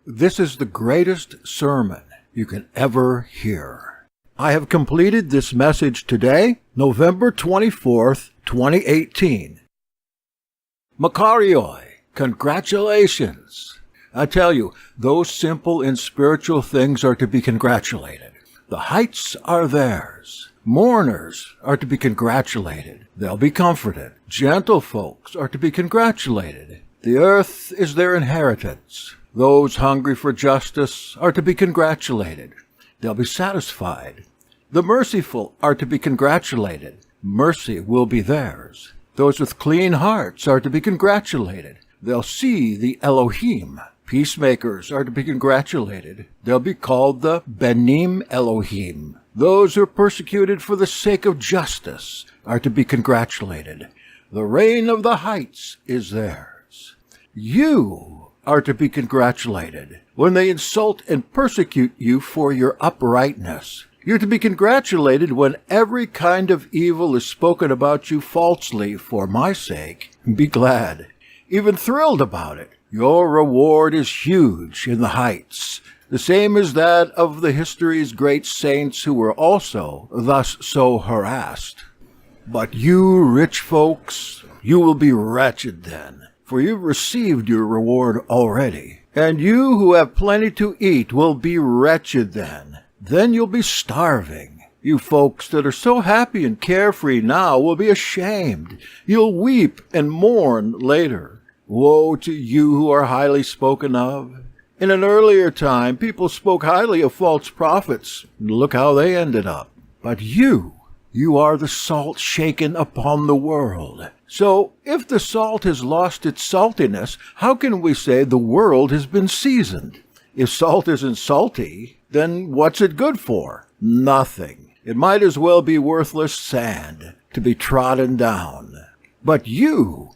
This is the greatest sermon you can ever hear. I have completed this message today, November 24th, 2018. Makarioi, congratulations. I tell you, those simple and spiritual things are to be congratulated. The heights are theirs. Mourners are to be congratulated. They'll be comforted. Gentle folks are to be congratulated. The earth is their inheritance. Those hungry for justice are to be congratulated. They'll be satisfied. The merciful are to be congratulated. Mercy will be theirs. Those with clean hearts are to be congratulated. They'll see the Elohim. Peacemakers are to be congratulated. They'll be called the Benim Elohim. Those who are persecuted for the sake of justice are to be congratulated. The reign of the heights is theirs. You are to be congratulated when they insult and persecute you for your uprightness. You're to be congratulated when every kind of evil is spoken about you falsely for my sake. Be glad, even thrilled about it. Your reward is huge in the heights, the same as that of the history's great saints who were also thus so harassed. But you rich folks, you will be wretched then, for you've received your reward already. And you who have plenty to eat will be wretched then. Then you'll be starving. You folks that are so happy and carefree now will be ashamed. You'll weep and mourn later. Woe to you who are highly spoken of. In an earlier time, people spoke highly of false prophets. Look how they ended up. But you are the salt shaken upon the world. So, if the salt has lost its saltiness, how can we say the world has been seasoned? If salt isn't salty, then what's it good for? Nothing. It might as well be worthless sand, to be trodden down. But you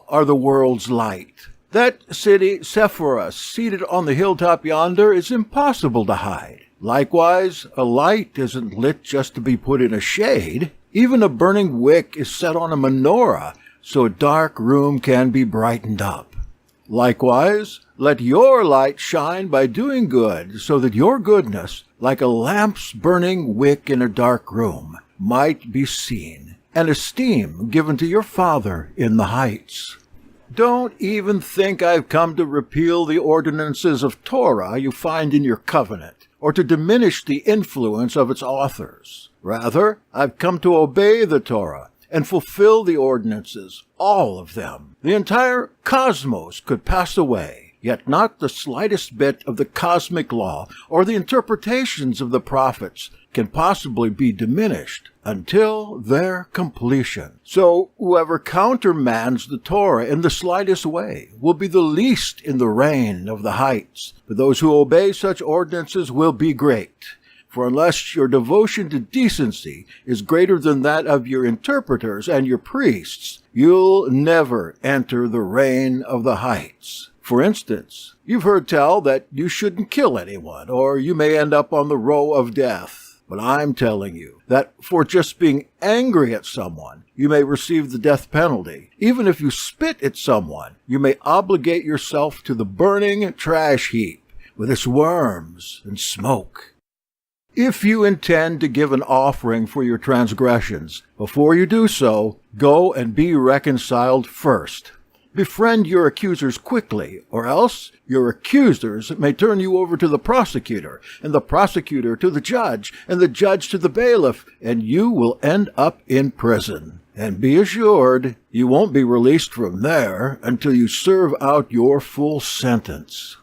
are the world's light. That city, Sephora, seated on the hilltop yonder, is impossible to hide. Likewise, a light isn't lit just to be put in a shade. Even a burning wick is set on a menorah, so a dark room can be brightened up. Likewise, let your light shine by doing good, so that your goodness, like a lamp's burning wick in a dark room, might be seen, and esteem given to your Father in the heights. Don't even think I've come to repeal the ordinances of Torah you find in your covenant, or to diminish the influence of its authors. Rather, I've come to obey the Torah and fulfill the ordinances, all of them. The entire cosmos could pass away, yet not the slightest bit of the cosmic law or the interpretations of the prophets can possibly be diminished until their completion. So whoever countermands the Torah in the slightest way will be the least in the reign of the heights, but those who obey such ordinances will be great. For unless your devotion to decency is greater than that of your interpreters and your priests, you'll never enter the reign of the heights. For instance, you've heard tell that you shouldn't kill anyone, or you may end up on the row of death. But I'm telling you that for just being angry at someone, you may receive the death penalty. Even if you spit at someone, you may obligate yourself to the burning trash heap with its worms and smoke. If you intend to give an offering for your transgressions, before you do so, go and be reconciled first. Befriend your accusers quickly, or else your accusers may turn you over to the prosecutor, and the prosecutor to the judge, and the judge to the bailiff, and you will end up in prison. And be assured, you won't be released from there until you serve out your full sentence.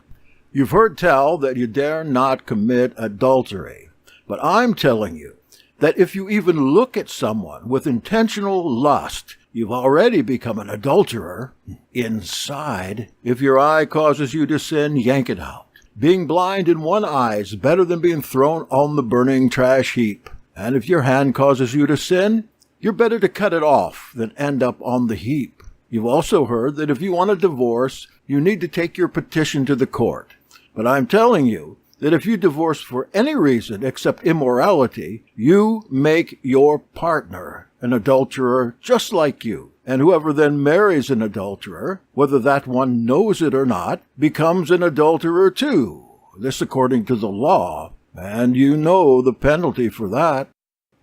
You've heard tell that you dare not commit adultery. But I'm telling you that if you even look at someone with intentional lust, you've already become an adulterer inside. If your eye causes you to sin, yank it out. Being blind in one eye is better than being thrown on the burning trash heap. And if your hand causes you to sin, you're better to cut it off than end up on the heap. You've also heard that if you want a divorce, you need to take your petition to the court. But I'm telling you that if you divorce for any reason except immorality, you make your partner an adulterer just like you. And whoever then marries an adulterer, whether that one knows it or not, becomes an adulterer too. This according to the law, and you know the penalty for that.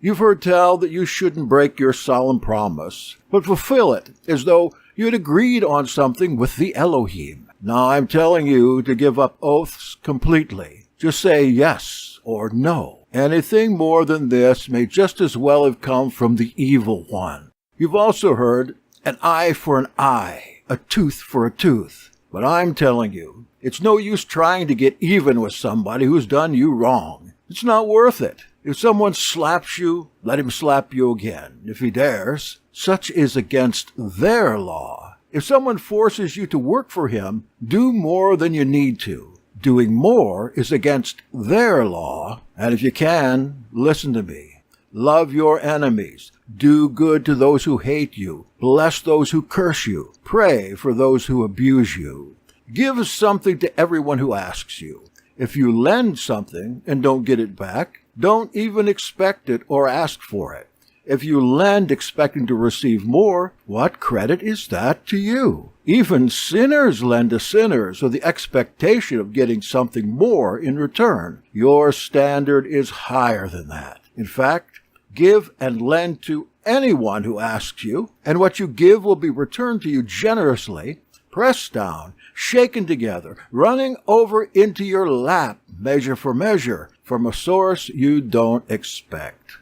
You've heard tell that you shouldn't break your solemn promise, but fulfill it as though you had agreed on something with the Elohim. Now I'm telling you to give up oaths completely. Just say yes or no. Anything more than this may just as well have come from the evil one. You've also heard an eye for an eye, a tooth for a tooth. But I'm telling you, it's no use trying to get even with somebody who's done you wrong. It's not worth it. If someone slaps you, let him slap you again, if he dares. Such is against their law. If someone forces you to work for him, do more than you need to. Doing more is against their law. And if you can, listen to me. Love your enemies. Do good to those who hate you. Bless those who curse you. Pray for those who abuse you. Give something to everyone who asks you. If you lend something and don't get it back, don't even expect it or ask for it. If you lend expecting to receive more, what credit is that to you? Even sinners lend to sinners with the expectation of getting something more in return. Your standard is higher than that. In fact, give and lend to anyone who asks you, and what you give will be returned to you generously, pressed down, shaken together, running over into your lap, measure for measure, from a source you don't expect.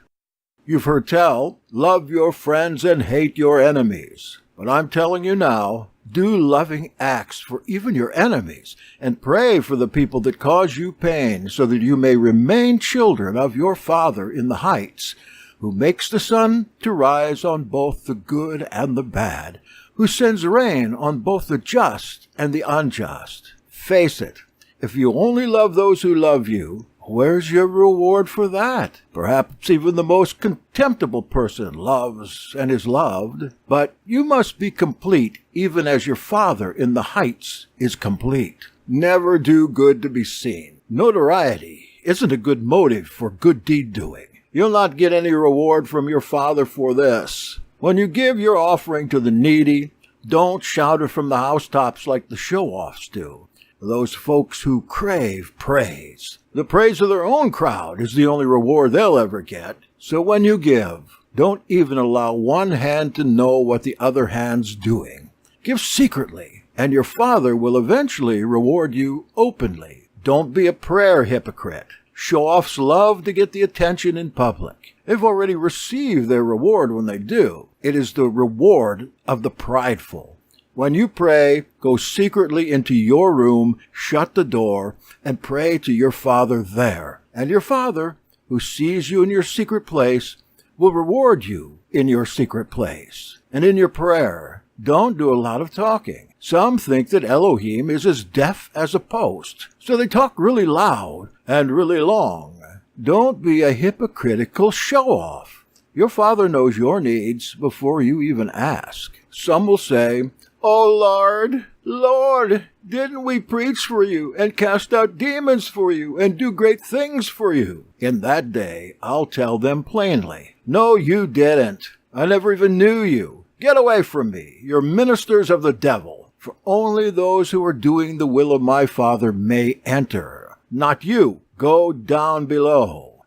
You've heard tell, love your friends and hate your enemies. But I'm telling you now, do loving acts for even your enemies, and pray for the people that cause you pain, so that you may remain children of your Father in the heights, who makes the sun to rise on both the good and the bad, who sends rain on both the just and the unjust. Face it, if you only love those who love you, where's your reward for that? Perhaps even the most contemptible person loves and is loved, but you must be complete even as your Father in the heights is complete. Never do good to be seen. Notoriety isn't a good motive for good deed doing. You'll not get any reward from your Father for this. When you give your offering to the needy, don't shout it from the housetops like the show-offs do. Those folks who crave praise. The praise of their own crowd is the only reward they'll ever get. So when you give, don't even allow one hand to know what the other hand's doing. Give secretly, and your Father will eventually reward you openly. Don't be a prayer hypocrite. Show-offs love to get the attention in public. They've already received their reward when they do. It is the reward of the prideful. When you pray, go secretly into your room, shut the door, and pray to your Father there. And your Father, who sees you in your secret place, will reward you in your secret place. And in your prayer, don't do a lot of talking. Some think that Elohim is as deaf as a post, so they talk really loud and really long. Don't be a hypocritical show-off. Your Father knows your needs before you even ask. Some will say, "Oh, Lord, didn't we preach for you and cast out demons for you and do great things for you?" In that day, I'll tell them plainly, "No, you didn't. I never even knew you. Get away from me. You're ministers of the devil. For only those who are doing the will of my Father may enter. Not you. Go down below."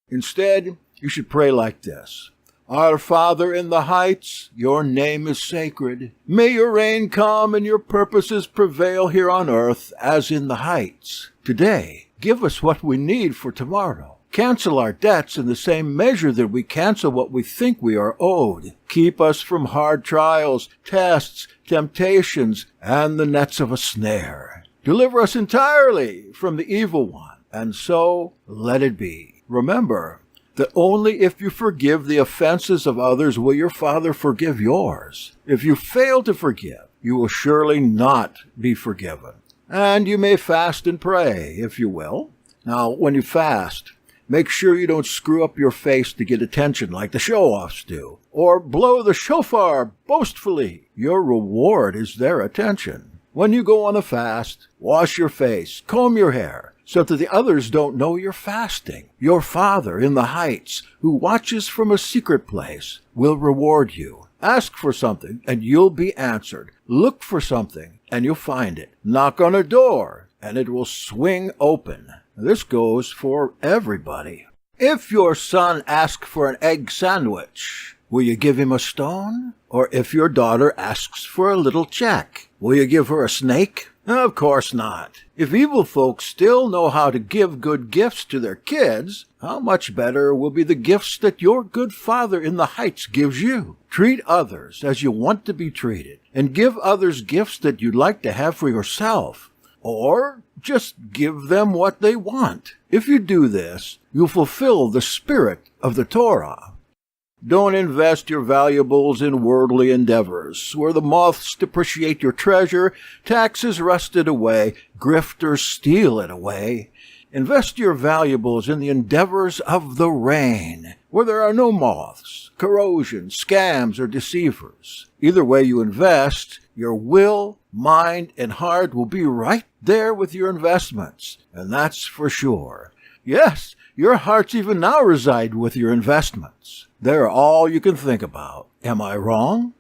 Instead, you should pray like this. Our Father in the heights, your name is sacred. May your reign come and your purposes prevail here on earth as in the heights. Today, give us what we need for tomorrow. Cancel our debts in the same measure that we cancel what we think we are owed. Keep us from hard trials, tests, temptations, and the nets of a snare. Deliver us entirely from the evil one, and so let it be. Remember that only if you forgive the offenses of others will your Father forgive yours. If you fail to forgive, you will surely not be forgiven. And you may fast and pray, if you will. Now, when you fast, make sure you don't screw up your face to get attention like the show-offs do, or blow the shofar boastfully. Your reward is their attention. When you go on a fast, wash your face, comb your hair, so that the others don't know you're fasting. Your Father in the heights, who watches from a secret place, will reward you. Ask for something, and you'll be answered. Look for something, and you'll find it. Knock on a door, and it will swing open. This goes for everybody. If your son asks for an egg sandwich, will you give him a stone? Or if your daughter asks for a little check, will you give her a snake? Of course not. If evil folks still know how to give good gifts to their kids, how much better will be the gifts that your good Father in the heights gives you. Treat others as you want to be treated, and give others gifts that you'd like to have for yourself. Or just give them what they want. If you do this, you'll fulfill the spirit of the Torah. Don't invest your valuables in worldly endeavors, where the moths depreciate your treasure, taxes rust it away, grifters steal it away. Invest your valuables in the endeavors of the reign, where there are no moths, corrosion, scams, or deceivers. Either way you invest, your will, mind, and heart will be right there with your investments, and that's for sure. Yes, your hearts even now reside with your investments. They're all you can think about. Am I wrong?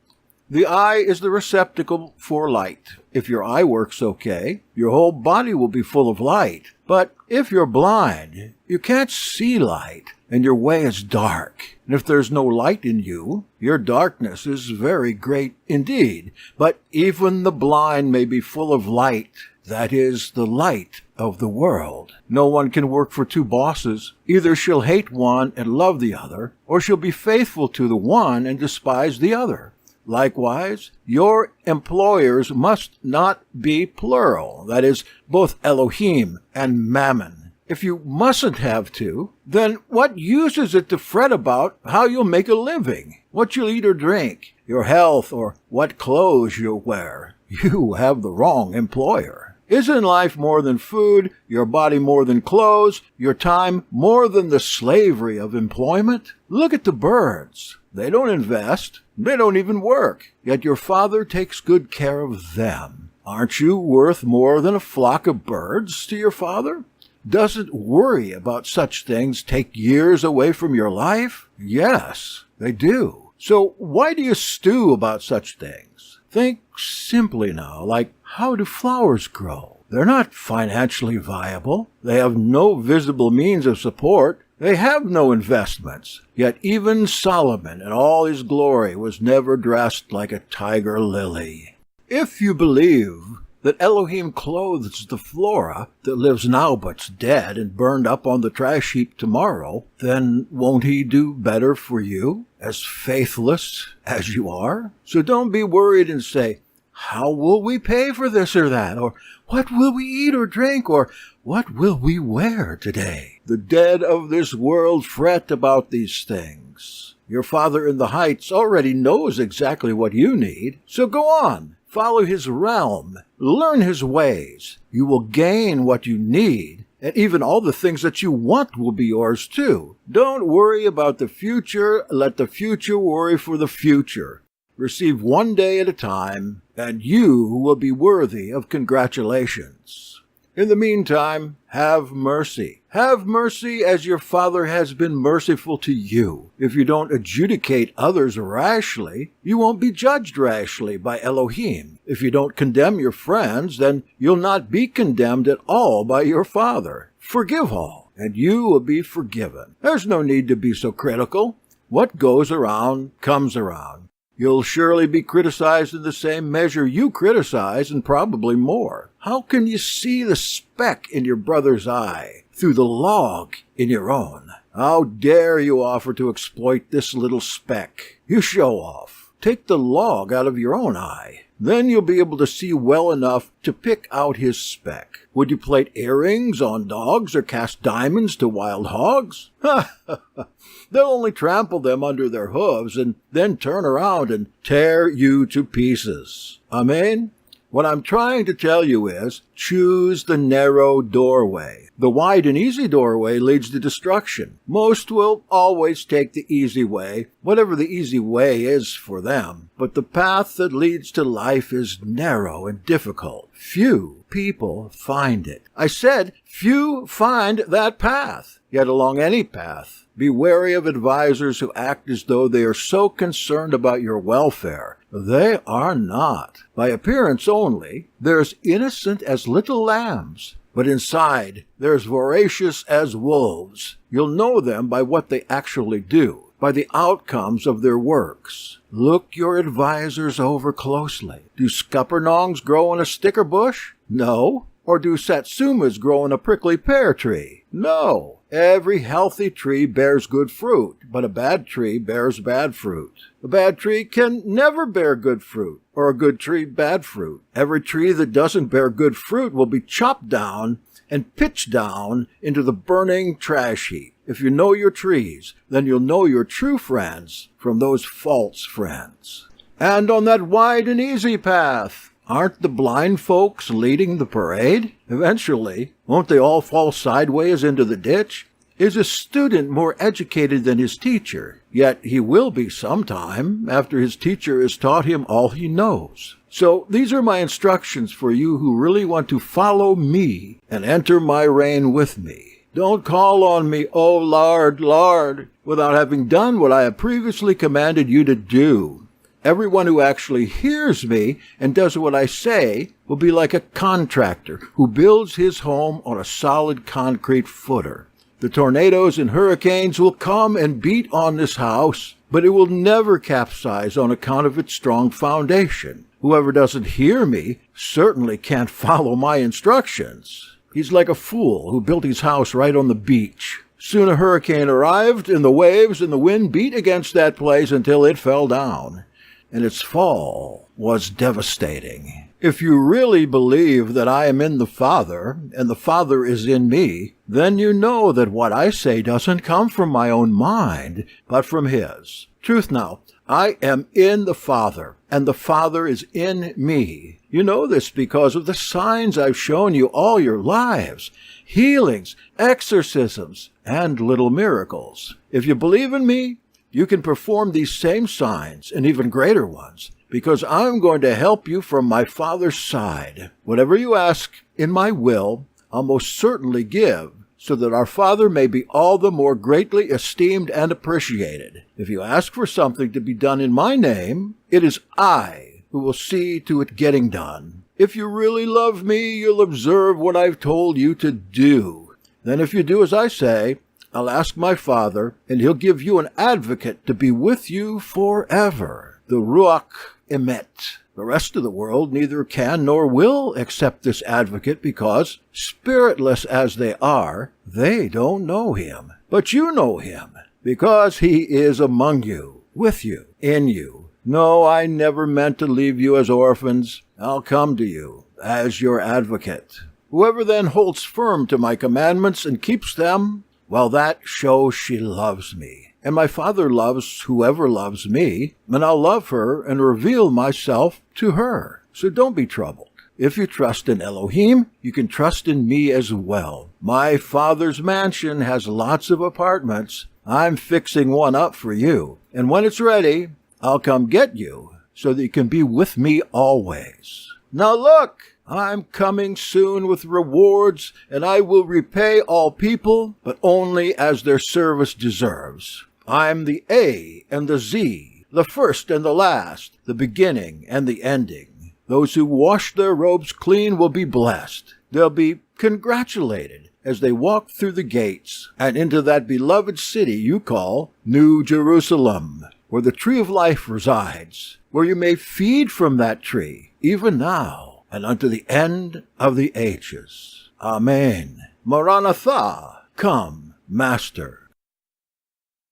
The eye is the receptacle for light. If your eye works okay, your whole body will be full of light. But if you're blind, you can't see light, and your way is dark. And if there's no light in you, your darkness is very great indeed. But even the blind may be full of light. That is the light of the world. No one can work for two bosses. Either she'll hate one and love the other, or she'll be faithful to the one and despise the other. Likewise, your employers must not be plural, that is, both Elohim and Mammon. If you mustn't have to, then what use is it to fret about how you'll make a living, what you'll eat or drink, your health, or what clothes you'll wear? You have the wrong employer. Isn't life more than food, your body more than clothes, your time more than the slavery of employment? Look at the birds. They don't invest. They don't even work. Yet your Father takes good care of them. Aren't you worth more than a flock of birds to your Father? Doesn't worry about such things take years away from your life? Yes, they do. So why do you stew about such things? Think simply now, like, how do flowers grow? They're not financially viable. They have no visible means of support. They have no investments. Yet even Solomon in all his glory was never dressed like a tiger lily. If you believe that Elohim clothes the flora that lives now but's dead and burned up on the trash heap tomorrow, then won't he do better for you, as faithless as you are? So don't be worried and say, how will we pay for this or that? Or what will we eat or drink? Or what will we wear today? The dead of this world fret about these things. Your Father in the heights already knows exactly what you need. So go on, follow his realm, learn his ways. You will gain what you need, and even all the things that you want will be yours too. Don't worry about the future. Let the future worry for the future. Receive one day at a time, and you will be worthy of congratulations. In the meantime, have mercy. Have mercy as your Father has been merciful to you. If you don't adjudicate others rashly, you won't be judged rashly by Elohim. If you don't condemn your friends, then you'll not be condemned at all by your Father. Forgive all, and you will be forgiven. There's no need to be so critical. What goes around comes around. You'll surely be criticized in the same measure you criticize, and probably more. How can you see the speck in your brother's eye through the log in your own? How dare you offer to exploit this little speck? You show off. Take the log out of your own eye. Then you'll be able to see well enough to pick out his speck. Would you plate earrings on dogs or cast diamonds to wild hogs? They'll only trample them under their hooves and then turn around and tear you to pieces. Amen? What I'm trying to tell you is, choose the narrow doorway. The wide and easy doorway leads to destruction. Most will always take the easy way, whatever the easy way is for them. But the path that leads to life is narrow and difficult. Few people find it. I said, few find that path. Yet along any path, be wary of advisors who act as though they are so concerned about your welfare. They are not. By appearance only, they're as innocent as little lambs, but inside they're as voracious as wolves. You'll know them by what they actually do, by the outcomes of their works. Look your advisors over closely. Do scuppernongs grow in a sticker bush? No. Or do satsumas grow in a prickly pear tree? No. Every healthy tree bears good fruit, but a bad tree bears bad fruit. A bad tree can never bear good fruit, or a good tree bad fruit. Every tree that doesn't bear good fruit will be chopped down and pitched down into the burning trash heap. If you know your trees, then you'll know your true friends from those false friends. And on that wide and easy path, aren't the blind folks leading the parade? Eventually, won't they all fall sideways into the ditch? Is a student more educated than his teacher? Yet he will be sometime, after his teacher has taught him all he knows. So these are my instructions for you who really want to follow me and enter my reign with me. Don't call on me, "O Lord, Lord," without having done what I have previously commanded you to do. Everyone who actually hears me and does what I say will be like a contractor who builds his home on a solid concrete footer. The tornadoes and hurricanes will come and beat on this house, but it will never capsize on account of its strong foundation. Whoever doesn't hear me certainly can't follow my instructions. He's like a fool who built his house right on the beach. Soon a hurricane arrived, and the waves and the wind beat against that place until it fell down. And its fall was devastating. If you really believe that I am in the Father, and the Father is in me, then you know that what I say doesn't come from my own mind, but from His. Truth now, I am in the Father, and the Father is in me. You know this because of the signs I've shown you all your lives, healings, exorcisms, and little miracles. If you believe in me, you can perform these same signs and even greater ones, because I'm going to help you from my Father's side. Whatever you ask in my will, I'll most certainly give, so that our Father may be all the more greatly esteemed and appreciated. If you ask for something to be done in my name, it is I who will see to it getting done. If you really love me, you'll observe what I've told you to do. Then if you do as I say, I'll ask my Father, and He'll give you an advocate to be with you forever, the Ruach Emet. The rest of the world neither can nor will accept this advocate because, spiritless as they are, they don't know Him. But you know Him, because He is among you, with you, in you. No, I never meant to leave you as orphans. I'll come to you as your advocate. Whoever then holds firm to my commandments and keeps them, well, that shows she loves me. And my Father loves whoever loves me, and I'll love her and reveal myself to her. So don't be troubled. If you trust in Elohim, you can trust in me as well. My Father's mansion has lots of apartments. I'm fixing one up for you. And when it's ready, I'll come get you so that you can be with me always. Now look! I'm coming soon with rewards, and I will repay all people, but only as their service deserves. I'm the A and the Z, the first and the last, the beginning and the ending. Those who wash their robes clean will be blessed. They'll be congratulated as they walk through the gates and into that beloved city you call New Jerusalem, where the tree of life resides, where you may feed from that tree, even now, and unto the end of the ages. Amen. Maranatha, come, Master.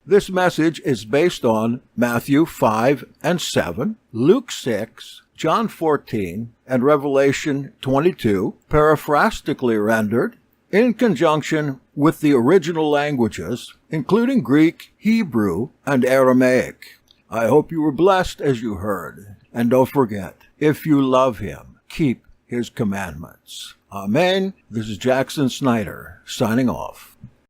This message is based on Matthew 5 and 7, Luke 6, John 14, and Revelation 22, paraphrastically rendered, in conjunction with the original languages, including Greek, Hebrew, and Aramaic. I hope you were blessed as you heard. And don't forget, if you love Him, keep his commandments. Amen. This is Jackson Snyder, signing off.